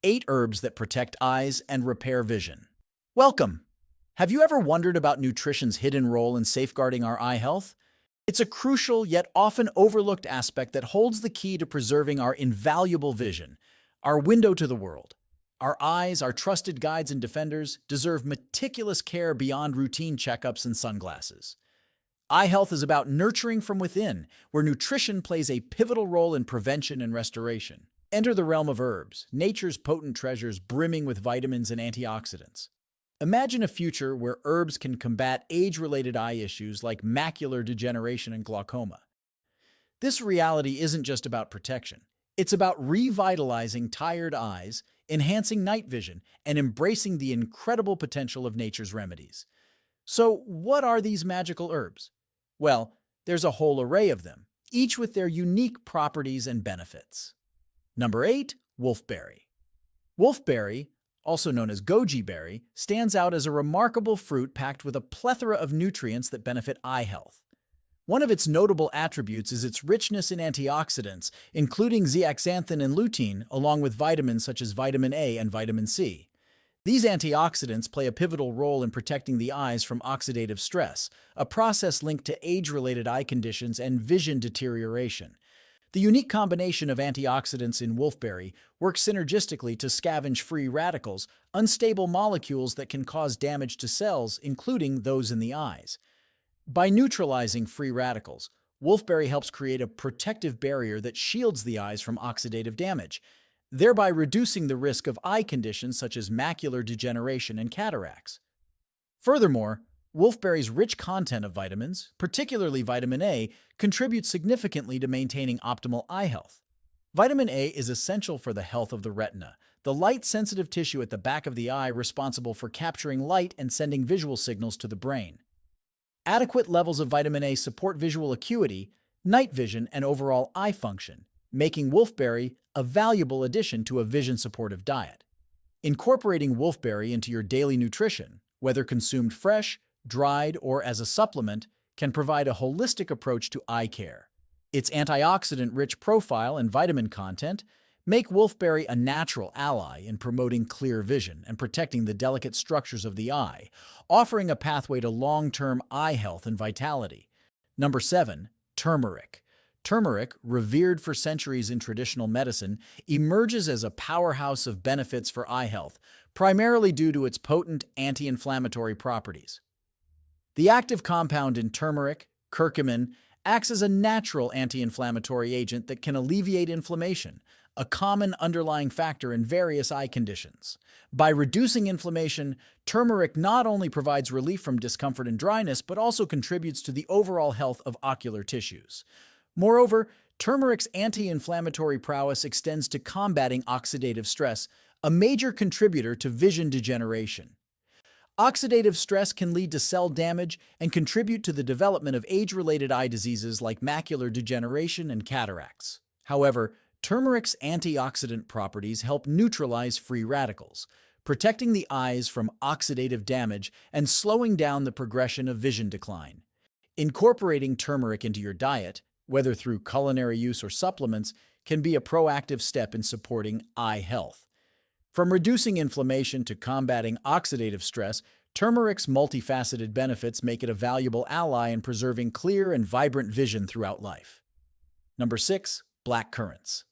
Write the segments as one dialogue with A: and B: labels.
A: 8 herbs that protect eyes and repair vision. Welcome! Have you ever wondered about nutrition's hidden role in safeguarding our eye health? It's a crucial yet often overlooked aspect that holds the key to preserving our invaluable vision, our window to the world. Our eyes, our trusted guides and defenders, deserve meticulous care beyond routine checkups and sunglasses. Eye health is about nurturing from within, where nutrition plays a pivotal role in prevention and restoration. Enter the realm of herbs, nature's potent treasures brimming with vitamins and antioxidants. Imagine a future where herbs can combat age-related eye issues like macular degeneration and glaucoma. This reality isn't just about protection. It's about revitalizing tired eyes, enhancing night vision, and embracing the incredible potential of nature's remedies. So, what are these magical herbs? Well, there's a whole array of them, each with their unique properties and benefits. Number 8. Wolfberry. Wolfberry, also known as goji berry, stands out as a remarkable fruit packed with a plethora of nutrients that benefit eye health. One of its notable attributes is its richness in antioxidants, including zeaxanthin and lutein, along with vitamins such as vitamin A and vitamin C. These antioxidants play a pivotal role in protecting the eyes from oxidative stress, a process linked to age-related eye conditions and vision deterioration. The unique combination of antioxidants in wolfberry works synergistically to scavenge free radicals, unstable molecules that can cause damage to cells, including those in the eyes. By neutralizing free radicals, wolfberry helps create a protective barrier that shields the eyes from oxidative damage, thereby reducing the risk of eye conditions such as macular degeneration and cataracts. Furthermore, wolfberry's rich content of vitamins, particularly vitamin A, contributes significantly to maintaining optimal eye health. Vitamin A is essential for the health of the retina, the light-sensitive tissue at the back of the eye responsible for capturing light and sending visual signals to the brain. Adequate levels of vitamin A support visual acuity, night vision, and overall eye function, making wolfberry a valuable addition to a vision-supportive diet. Incorporating wolfberry into your daily nutrition, whether consumed fresh, dried, or as a supplement, can provide a holistic approach to eye care. Its antioxidant-rich profile and vitamin content make wolfberry a natural ally in promoting clear vision and protecting the delicate structures of the eye, offering a pathway to long-term eye health and vitality. Number 7. Turmeric. Turmeric, revered for centuries in traditional medicine, emerges as a powerhouse of benefits for eye health, primarily due to its potent anti-inflammatory properties. The active compound in turmeric, curcumin, acts as a natural anti-inflammatory agent that can alleviate inflammation, a common underlying factor in various eye conditions. By reducing inflammation, turmeric not only provides relief from discomfort and dryness, but also contributes to the overall health of ocular tissues. Moreover, turmeric's anti-inflammatory prowess extends to combating oxidative stress, a major contributor to vision degeneration. Oxidative stress can lead to cell damage and contribute to the development of age-related eye diseases like macular degeneration and cataracts. However, turmeric's antioxidant properties help neutralize free radicals, protecting the eyes from oxidative damage and slowing down the progression of vision decline. Incorporating turmeric into your diet, whether through culinary use or supplements, can be a proactive step in supporting eye health. From reducing inflammation to combating oxidative stress, turmeric's multifaceted benefits make it a valuable ally in preserving clear and vibrant vision throughout life. Number 6. Black currants.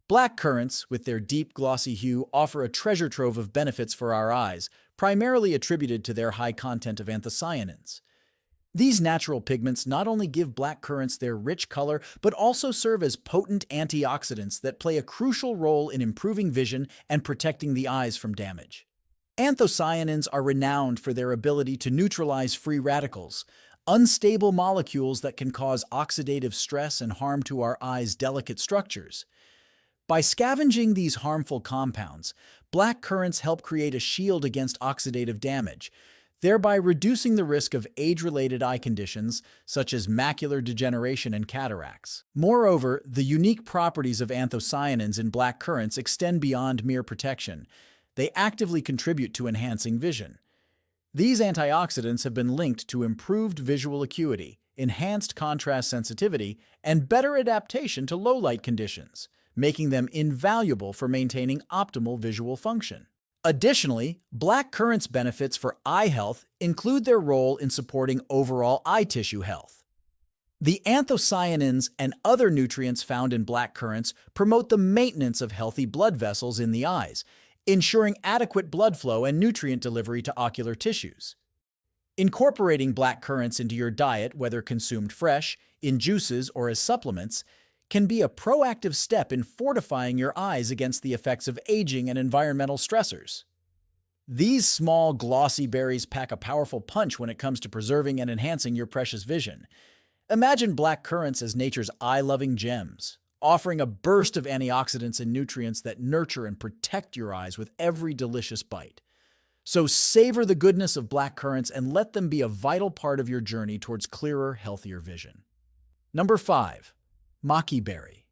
A: Black currants, with their deep, glossy hue, offer a treasure trove of benefits for our eyes, primarily attributed to their high content of anthocyanins. These natural pigments not only give black currants their rich color, but also serve as potent antioxidants that play a crucial role in improving vision and protecting the eyes from damage. Anthocyanins are renowned for their ability to neutralize free radicals, unstable molecules that can cause oxidative stress and harm to our eyes' delicate structures. By scavenging these harmful compounds, black currants help create a shield against oxidative damage, thereby reducing the risk of age-related eye conditions such as macular degeneration and cataracts. Moreover, the unique properties of anthocyanins in black currants extend beyond mere protection. They actively contribute to enhancing vision. These antioxidants have been linked to improved visual acuity, enhanced contrast sensitivity, and better adaptation to low-light conditions, making them invaluable for maintaining optimal visual function. Additionally, black currants' benefits for eye health include their role in supporting overall eye tissue health. The anthocyanins and other nutrients found in black currants promote the maintenance of healthy blood vessels in the eyes, ensuring adequate blood flow and nutrient delivery to ocular tissues. Incorporating black currants into your diet, whether consumed fresh, in juices, or as supplements, can be a proactive step in fortifying your eyes against the effects of aging and environmental stressors. These small, glossy berries pack a powerful punch when it comes to preserving and enhancing your precious vision. Imagine black currants as nature's eye-loving gems, offering a burst of antioxidants and nutrients that nurture and protect your eyes with every delicious bite. So savor the goodness of black currants and let them be a vital part of your journey towards clearer, healthier vision. Number 5. Machi Berry.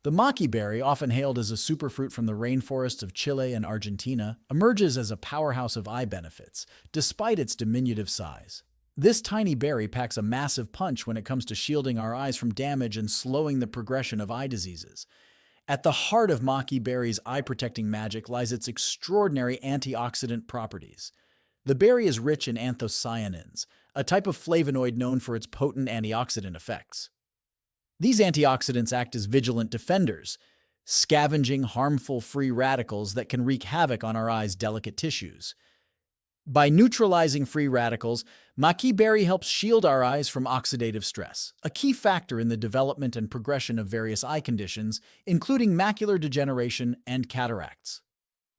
A: The machi berry, often hailed as a superfruit from the rainforests of Chile and Argentina, emerges as a powerhouse of eye benefits, despite its diminutive size. This tiny berry packs a massive punch when it comes to shielding our eyes from damage and slowing the progression of eye diseases. At the heart of machi berry's eye-protecting magic lies its extraordinary antioxidant properties. The berry is rich in anthocyanins, a type of flavonoid known for its potent antioxidant effects. These antioxidants act as vigilant defenders, scavenging harmful free radicals that can wreak havoc on our eyes' delicate tissues. By neutralizing free radicals, machi berry helps shield our eyes from oxidative stress, a key factor in the development and progression of various eye conditions, including macular degeneration and cataracts.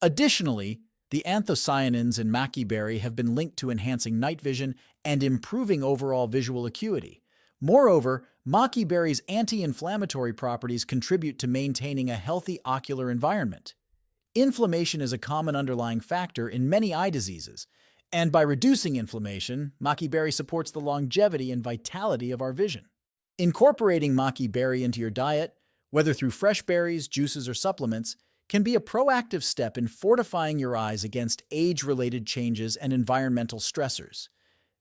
A: Additionally, the anthocyanins in machi berry have been linked to enhancing night vision and improving overall visual acuity. Moreover, machi berry's anti-inflammatory properties contribute to maintaining a healthy ocular environment. Inflammation is a common underlying factor in many eye diseases, and by reducing inflammation, machi berry supports the longevity and vitality of our vision. Incorporating machi berry into your diet, whether through fresh berries, juices, or supplements, can be a proactive step in fortifying your eyes against age-related changes and environmental stressors.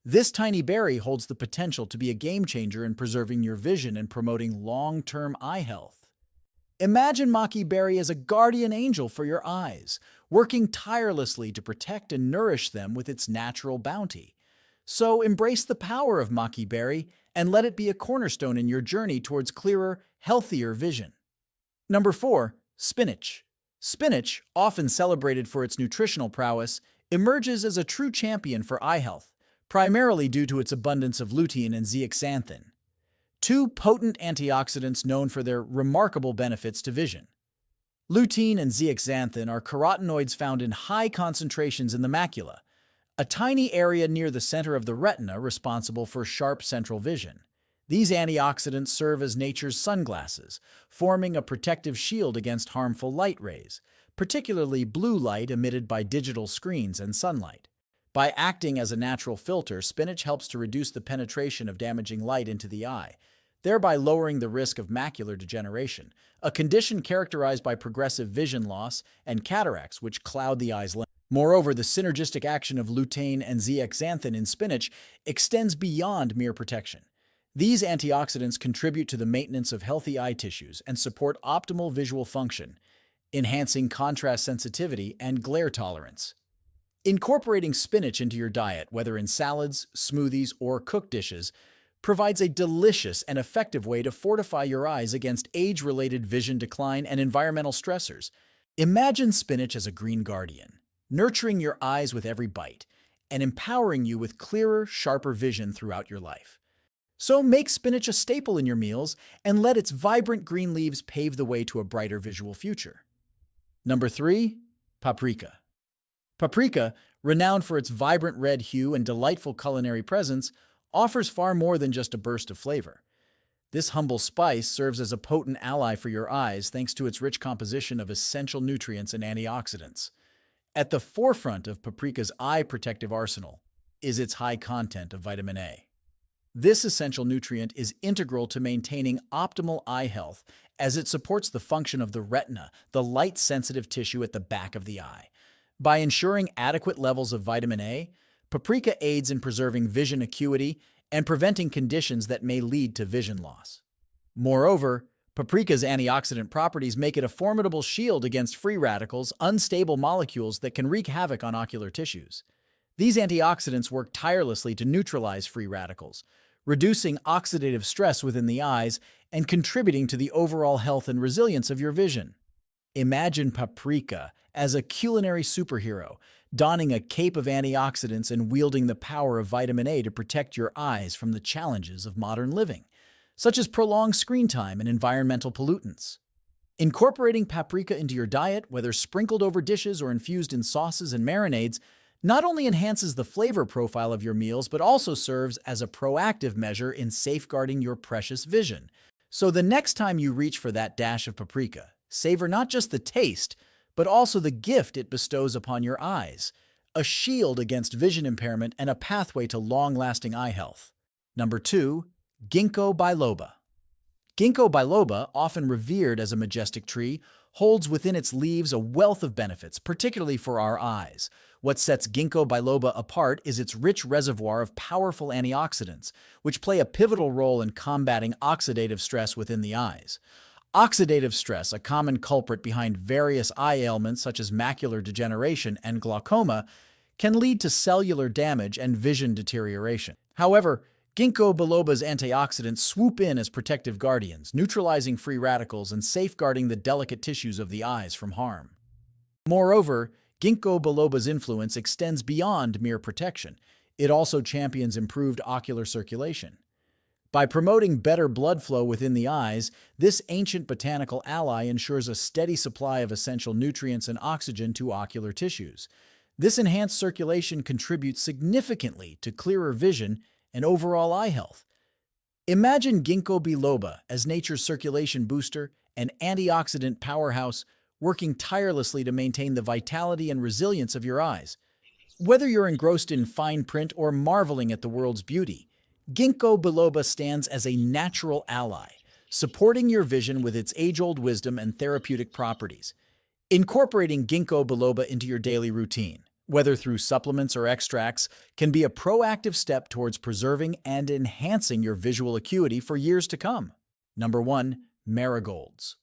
A: This tiny berry holds the potential to be a game-changer in preserving your vision and promoting long-term eye health. Imagine machi berry as a guardian angel for your eyes, working tirelessly to protect and nourish them with its natural bounty. So embrace the power of machi berry and let it be a cornerstone in your journey towards clearer, healthier vision. Number 4. Spinach. Spinach, often celebrated for its nutritional prowess, emerges as a true champion for eye health, primarily due to its abundance of lutein and zeaxanthin, two potent antioxidants known for their remarkable benefits to vision. Lutein and zeaxanthin are carotenoids found in high concentrations in the macula, a tiny area near the center of the retina responsible for sharp central vision. These antioxidants serve as nature's sunglasses, forming a protective shield against harmful light rays, particularly blue light emitted by digital screens and sunlight. By acting as a natural filter, spinach helps to reduce the penetration of damaging light into the eye, thereby lowering the risk of macular degeneration, a condition characterized by progressive vision loss and cataracts which cloud the eye's lens. Moreover, the synergistic action of lutein and zeaxanthin in spinach extends beyond mere protection. These antioxidants contribute to the maintenance of healthy eye tissues and support optimal visual function, enhancing contrast sensitivity and glare tolerance. Incorporating spinach into your diet, whether in salads, smoothies, or cooked dishes, provides a delicious and effective way to fortify your eyes against age-related vision decline and environmental stressors. Imagine spinach as a green guardian, nurturing your eyes with every bite and empowering you with clearer, sharper vision throughout your life. So make spinach a staple in your meals and let its vibrant green leaves pave the way to a brighter visual future. Number 3. Paprika. Paprika, renowned for its vibrant red hue and delightful culinary presence, offers far more than just a burst of flavor. This humble spice serves as a potent ally for your eyes thanks to its rich composition of essential nutrients and antioxidants. At the forefront of paprika's eye protective arsenal is its high content of vitamin A. This essential nutrient is integral to maintaining optimal eye health as it supports the function of the retina, the light-sensitive tissue at the back of the eye. By ensuring adequate levels of vitamin A, paprika aids in preserving vision acuity and preventing conditions that may lead to vision loss. Moreover, Paprika's antioxidant properties make it a formidable shield against free radicals, unstable molecules that can wreak havoc on ocular tissues. These antioxidants work tirelessly to neutralize free radicals, reducing oxidative stress within the eyes and contributing to the overall health and resilience of your vision. Imagine Paprika as a culinary superhero, donning a cape of antioxidants and wielding the power of vitamin A to protect your eyes from the challenges of modern living, such as prolonged screen time and environmental pollutants. Incorporating paprika into your diet, whether sprinkled over dishes or infused in sauces and marinades, not only enhances the flavor profile of your meals, but also serves as a proactive measure in safeguarding your precious vision. So the next time you reach for that dash of paprika, savor not just the taste, but also the gift it bestows upon your eyes, a shield against vision impairment and a pathway to long-lasting eye health. Number 2. Ginkgo biloba. Ginkgo biloba, often revered as a majestic tree, holds within its leaves a wealth of benefits, particularly for our eyes. What sets Ginkgo biloba apart is its rich reservoir of powerful antioxidants, which play a pivotal role in combating oxidative stress within the eyes. Oxidative stress, a common culprit behind various eye ailments such as macular degeneration and glaucoma, can lead to cellular damage and vision deterioration. However, Ginkgo biloba's antioxidants swoop in as protective guardians, neutralizing free radicals and safeguarding the delicate tissues of the eyes from harm. Moreover, Ginkgo biloba's influence extends beyond mere protection. It also champions improved ocular circulation. By promoting better blood flow within the eyes, this ancient botanical ally ensures a steady supply of essential nutrients and oxygen to ocular tissues. This enhanced circulation contributes significantly to clearer vision and overall eye health. Imagine Ginkgo biloba as nature's circulation booster, an antioxidant powerhouse, working tirelessly to maintain the vitality and resilience of your eyes. Whether you're engrossed in fine print or marveling at the world's beauty, Ginkgo biloba stands as a natural ally, supporting your vision with its age-old wisdom and therapeutic properties. Incorporating Ginkgo biloba into your daily routine, whether through supplements or extracts, can be a proactive step towards preserving and enhancing your visual acuity for years to come. Number 1. Marigolds.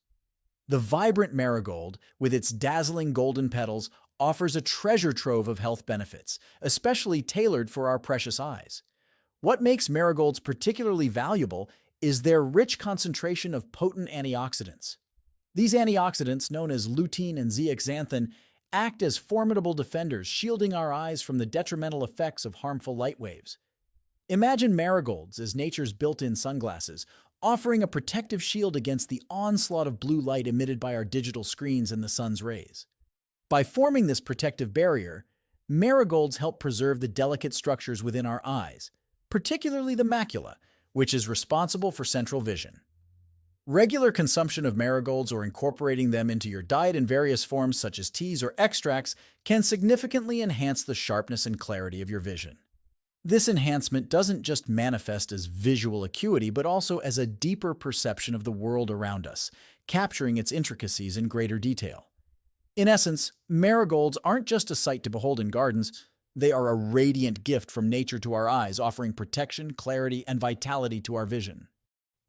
A: The vibrant marigold, with its dazzling golden petals, offers a treasure trove of health benefits, especially tailored for our precious eyes. What makes marigolds particularly valuable is their rich concentration of potent antioxidants. These antioxidants, known as lutein and zeaxanthin, act as formidable defenders, shielding our eyes from the detrimental effects of harmful light waves. Imagine marigolds as nature's built-in sunglasses, offering a protective shield against the onslaught of blue light emitted by our digital screens and the sun's rays. By forming this protective barrier, marigolds help preserve the delicate structures within our eyes, particularly the macula, which is responsible for central vision. Regular consumption of marigolds or incorporating them into your diet in various forms such as teas or extracts can significantly enhance the sharpness and clarity of your vision. This enhancement doesn't just manifest as visual acuity, but also as a deeper perception of the world around us, capturing its intricacies in greater detail. In essence, marigolds aren't just a sight to behold in gardens, they are a radiant gift from nature to our eyes, offering protection, clarity, and vitality to our vision.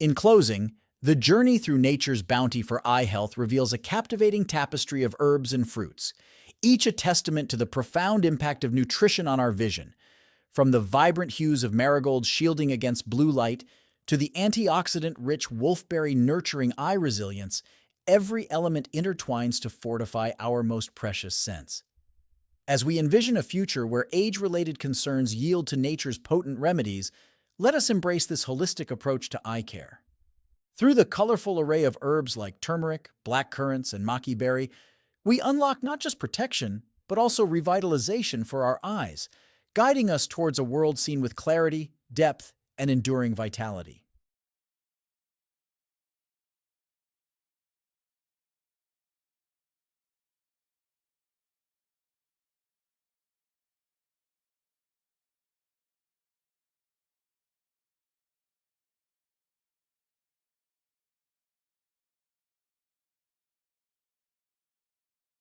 A: In closing, the journey through nature's bounty for eye health reveals a captivating tapestry of herbs and fruits, each a testament to the profound impact of nutrition on our vision. From the vibrant hues of marigolds shielding against blue light to the antioxidant-rich wolfberry nurturing eye resilience, every element intertwines to fortify our most precious sense. As we envision a future where age-related concerns yield to nature's potent remedies, let us embrace this holistic approach to eye care. Through the colorful array of herbs like turmeric, black currants, and Machi Berry, we unlock not just protection, but also revitalization for our eyes, guiding us towards a world seen with clarity, depth, and enduring vitality.